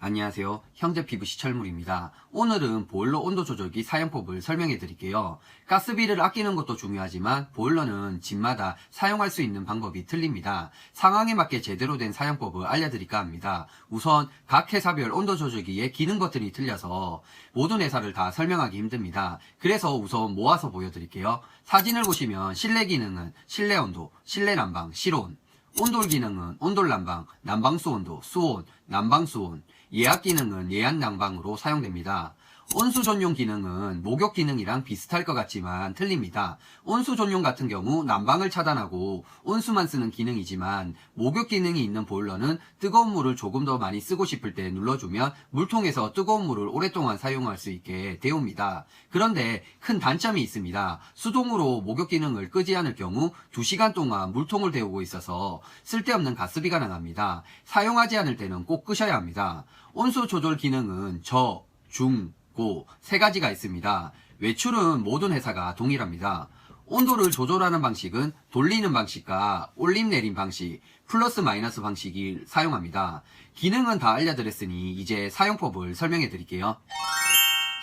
안녕하세요. 형제피부 시철물입니다. 오늘은 보일러 온도 조절기 사용법을 설명해 드릴게요. 가스비를 아끼는 것도 중요하지만 보일러는 집마다 사용할 수 있는 방법이 틀립니다. 상황에 맞게 제대로 된 사용법을 알려드릴까 합니다. 우선 각 회사별 온도 조절기의 기능 버튼이 틀려서 모든 회사를 다 설명하기 힘듭니다. 그래서 우선 모아서 보여드릴게요. 사진을 보시면 실내 기능은 실내 온도, 실내 난방, 실온, 온돌 기능은 온돌 난방, 난방수 온도, 수온, 난방수 온, 예약 기능은 예약 난방으로 사용됩니다. 온수 전용 기능은 목욕 기능이랑 비슷할 것 같지만 틀립니다. 온수 전용 같은 경우 난방을 차단하고 온수만 쓰는 기능이지만 목욕 기능이 있는 보일러는 뜨거운 물을 조금 더 많이 쓰고 싶을 때 눌러주면 물통에서 뜨거운 물을 오랫동안 사용할 수 있게 되옵니다. 그런데 큰 단점이 있습니다. 수동으로 목욕 기능을 끄지 않을 경우 2시간 동안 물통을 데우고 있어서 쓸데없는 가스비가 나갑니다. 사용하지 않을 때는 꼭 끄셔야 합니다. 온수 조절 기능은 저, 중, 고 세 가지가 있습니다. 외출은 모든 회사가 동일합니다. 온도를 조절하는 방식은 돌리는 방식과 올림 내림 방식, 플러스 마이너스 방식을 사용합니다. 기능은 다 알려드렸으니 이제 사용법을 설명해 드릴게요.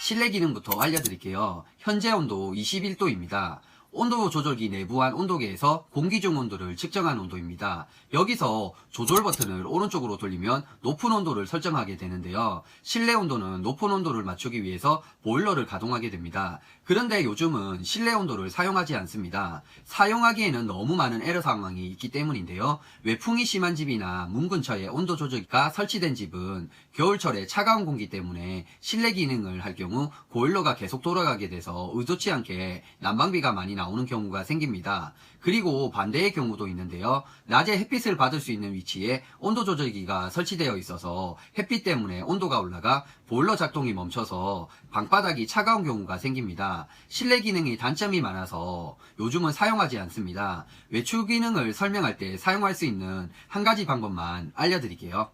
실내 기능부터 알려드릴게요. 현재 온도 21도입니다. 온도 조절기 내부한 온도계에서 공기 중 온도를 측정한 온도입니다. 여기서 조절 버튼을 오른쪽으로 돌리면 높은 온도를 설정하게 되는데요. 실내 온도는 높은 온도를 맞추기 위해서 보일러를 가동하게 됩니다. 그런데 요즘은 실내 온도를 사용하지 않습니다. 사용하기에는 너무 많은 에러 상황이 있기 때문인데요. 외풍이 심한 집이나 문 근처에 온도 조절기가 설치된 집은 겨울철에 차가운 공기 때문에 실내 기능을 할 경우 보일러가 계속 돌아가게 돼서 의도치 않게 난방비가 많이 나오는 경우가 생깁니다. 그리고 반대의 경우도 있는데요. 낮에 햇빛을 받을 수 있는 위치에 온도 조절기가 설치되어 있어서 햇빛 때문에 온도가 올라가 보일러 작동이 멈춰서 방바닥이 차가운 경우가 생깁니다. 실내 기능이 단점이 많아서 요즘은 사용하지 않습니다. 외출 기능을 설명할 때 사용할 수 있는 한 가지 방법만 알려드릴게요.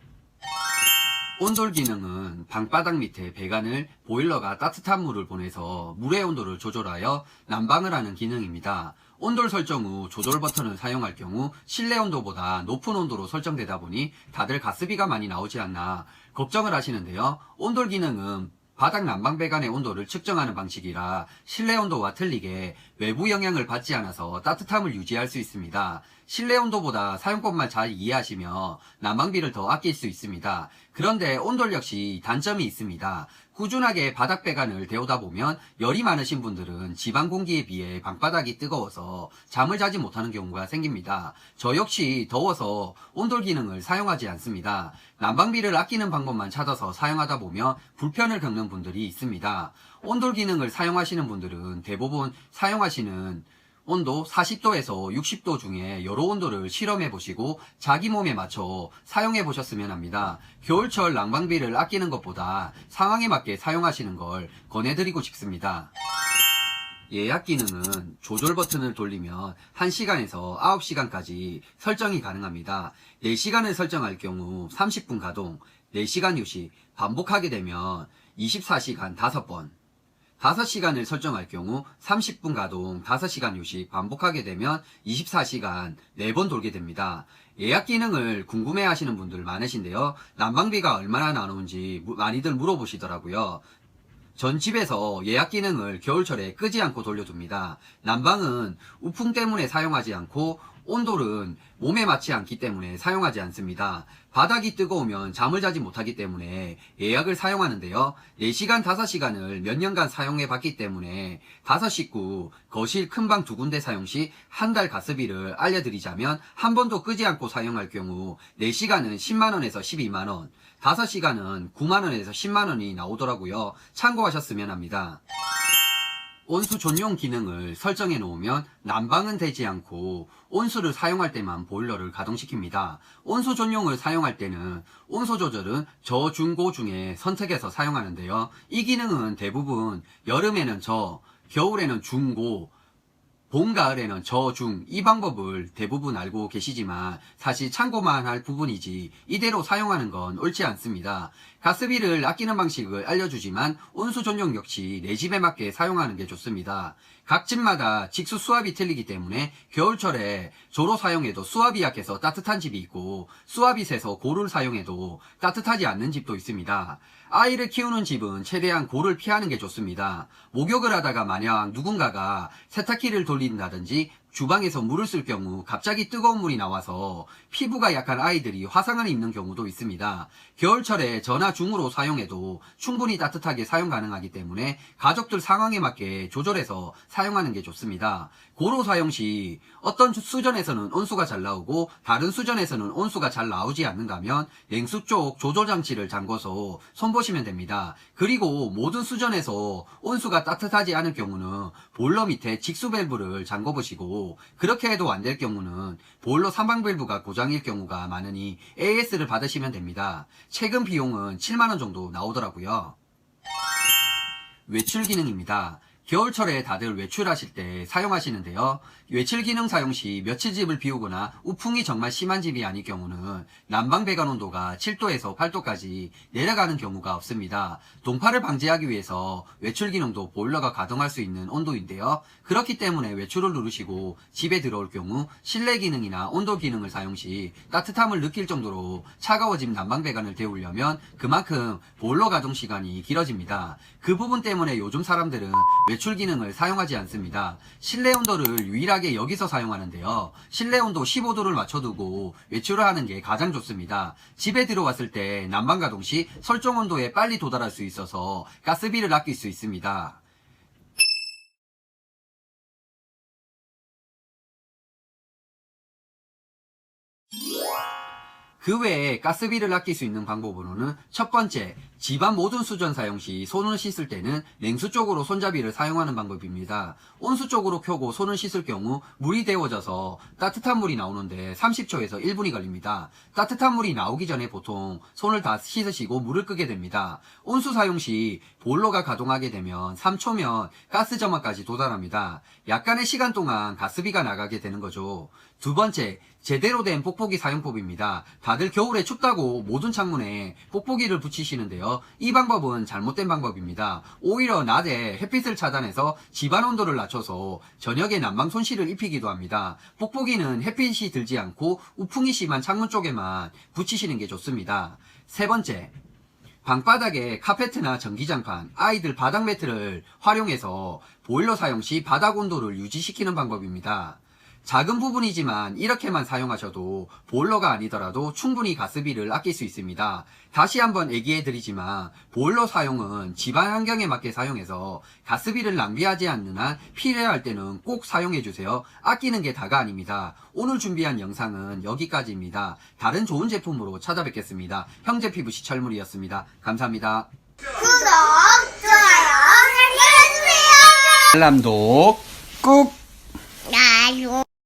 온돌 기능은 방바닥 밑에 배관을 보일러가 따뜻한 물을 보내서 물의 온도를 조절하여 난방을 하는 기능입니다. 온돌 설정 후 조절 버튼을 사용할 경우 실내 온도보다 높은 온도로 설정되다 보니 다들 가스비가 많이 나오지 않나 걱정을 하시는데요. 온돌 기능은 바닥 난방 배관의 온도를 측정하는 방식이라 실내 온도와 틀리게 외부 영향을 받지 않아서 따뜻함을 유지할 수 있습니다. 실내 온도보다 사용법만 잘 이해하시면 난방비를 더 아낄 수 있습니다. 그런데 온돌 역시 단점이 있습니다. 꾸준하게 바닥 배관을 데우다 보면 열이 많으신 분들은 지방 공기에 비해 방바닥이 뜨거워서 잠을 자지 못하는 경우가 생깁니다. 저 역시 더워서 온돌 기능을 사용하지 않습니다. 난방비를 아끼는 방법만 찾아서 사용하다 보면 불편을 겪는 분들이 있습니다. 온돌 기능을 사용하시는 분들은 대부분 사용하시는 온도 40도에서 60도 중에 여러 온도를 실험해 보시고 자기 몸에 맞춰 사용해 보셨으면 합니다. 겨울철 난방비를 아끼는 것보다 상황에 맞게 사용하시는 걸 권해드리고 싶습니다. 예약 기능은 조절 버튼을 돌리면 1시간에서 9시간까지 설정이 가능합니다. 4시간을 설정할 경우 30분 가동, 4시간 휴식, 반복하게 되면 24시간 5번, 5시간을 설정할 경우 30분 가동, 5시간 휴식, 반복하게 되면 24시간 4번 돌게 됩니다. 예약 기능을 궁금해 하시는 분들 많으신데요. 난방비가 얼마나 나오는지 많이들 물어보시더라고요. 전 집에서 예약 기능을 겨울철에 끄지 않고 돌려둡니다. 난방은 우풍 때문에 사용하지 않고 온돌은 몸에 맞지 않기 때문에 사용하지 않습니다. 바닥이 뜨거우면 잠을 자지 못하기 때문에 예약을 사용하는데요. 4시간, 5시간을 몇 년간 사용해 봤기 때문에 5식구 거실 큰 방 2군데 사용 시 한 달 가스비를 알려드리자면 한 번도 끄지 않고 사용할 경우 4시간은 10만원에서 12만원, 5시간은 9만원에서 10만원이 나오더라고요. 참고하셨으면 합니다. 온수 전용 기능을 설정해 놓으면 난방은 되지 않고 온수를 사용할 때만 보일러를 가동시킵니다. 온수 전용을 사용할 때는 온수 조절은 저, 중, 고 중에 선택해서 사용하는데요. 이 기능은 대부분 여름에는 저, 겨울에는 중, 고, 봄, 가을에는 저, 중 이 방법을 대부분 알고 계시지만 사실 참고만 할 부분이지 이대로 사용하는 건 옳지 않습니다. 가스비를 아끼는 방식을 알려주지만 온수 전용 역시 내 집에 맞게 사용하는 게 좋습니다. 각 집마다 직수 수압이 틀리기 때문에 겨울철에 조로 사용해도 수압이 약해서 따뜻한 집이 있고 수압이 세서 고를 사용해도 따뜻하지 않는 집도 있습니다. 아이를 키우는 집은 최대한 고를 피하는 게 좋습니다. 목욕을 하다가 만약 누군가가 세탁기를 돌린다든지 주방에서 물을 쓸 경우 갑자기 뜨거운 물이 나와서 피부가 약한 아이들이 화상을 입는 경우도 있습니다. 겨울철에 전화 중으로 사용해도 충분히 따뜻하게 사용 가능하기 때문에 가족들 상황에 맞게 조절해서 사용하는 게 좋습니다. 고로 사용 시 어떤 수전에서는 온수가 잘 나오고 다른 수전에서는 온수가 잘 나오지 않는다면 냉수 쪽 조절 장치를 잠궈서 손보시면 됩니다. 그리고 모든 수전에서 온수가 따뜻하지 않을 경우는 보일러 밑에 직수 밸브를 잠궈 보시고 그렇게 해도 안 될 경우는 보일러 상방 밸브가 고장일 경우가 많으니 AS를 받으시면 됩니다. 최근 비용은 7만원 정도 나오더라고요. 외출 기능입니다. 겨울철에 다들 외출하실 때 사용하시는데요. 외출 기능 사용 시 며칠 집을 비우거나 우풍이 정말 심한 집이 아닐 경우는 난방 배관 온도가 7도에서 8도까지 내려가는 경우가 없습니다. 동파를 방지하기 위해서 외출 기능도 보일러가 가동할 수 있는 온도인데요. 그렇기 때문에 외출을 누르시고 집에 들어올 경우 실내 기능이나 온도 기능을 사용 시 따뜻함을 느낄 정도로 차가워진 난방 배관을 데우려면 그만큼 보일러 가동 시간이 길어집니다. 그 부분 때문에 요즘 사람들은 외출 기능을 사용하지 않습니다. 실내 온도를 유일하게 여기서 사용하는데요. 실내 온도 15도를 맞춰두고 외출을 하는 게 가장 좋습니다. 집에 들어왔을 때 난방 가동 시 설정 온도에 빨리 도달할 수 있어서 가스비를 아낄 수 있습니다. 그 외에 가스비를 아낄 수 있는 방법으로는 첫 번째, 집안 모든 수전 사용 시 손을 씻을 때는 냉수 쪽으로 손잡이를 사용하는 방법입니다. 온수 쪽으로 켜고 손을 씻을 경우 물이 데워져서 따뜻한 물이 나오는데 30초에서 1분이 걸립니다. 따뜻한 물이 나오기 전에 보통 손을 다 씻으시고 물을 끄게 됩니다. 온수 사용 시 보일러가 가동하게 되면 3초면 가스 점화까지 도달합니다. 약간의 시간 동안 가스비가 나가게 되는 거죠. 두 번째, 제대로 된 뽁뽁이 사용법입니다. 다들 겨울에 춥다고 모든 창문에 뽁뽁이를 붙이시는데요. 이 방법은 잘못된 방법입니다. 오히려 낮에 햇빛을 차단해서 집안 온도를 낮춰서 저녁에 난방 손실을 입히기도 합니다. 뽁뽁이는 햇빛이 들지 않고 우풍이 심한 창문 쪽에만 붙이시는 게 좋습니다. 세 번째, 방바닥에 카페트나 전기장판, 아이들 바닥 매트를 활용해서 보일러 사용 시 바닥 온도를 유지시키는 방법입니다. 작은 부분이지만 이렇게만 사용하셔도 보일러가 아니더라도 충분히 가스비를 아낄 수 있습니다. 다시 한번 얘기해 드리지만 보일러 사용은 집안 환경에 맞게 사용해서 가스비를 낭비하지 않는 한 필요할 때는 꼭 사용해 주세요. 아끼는 게 다가 아닙니다. 오늘 준비한 영상은 여기까지입니다. 다른 좋은 제품으로 찾아뵙겠습니다. 형제피부시 철물이었습니다. 감사합니다. 구독, 좋아요, 알려주세요. 알람도 꾹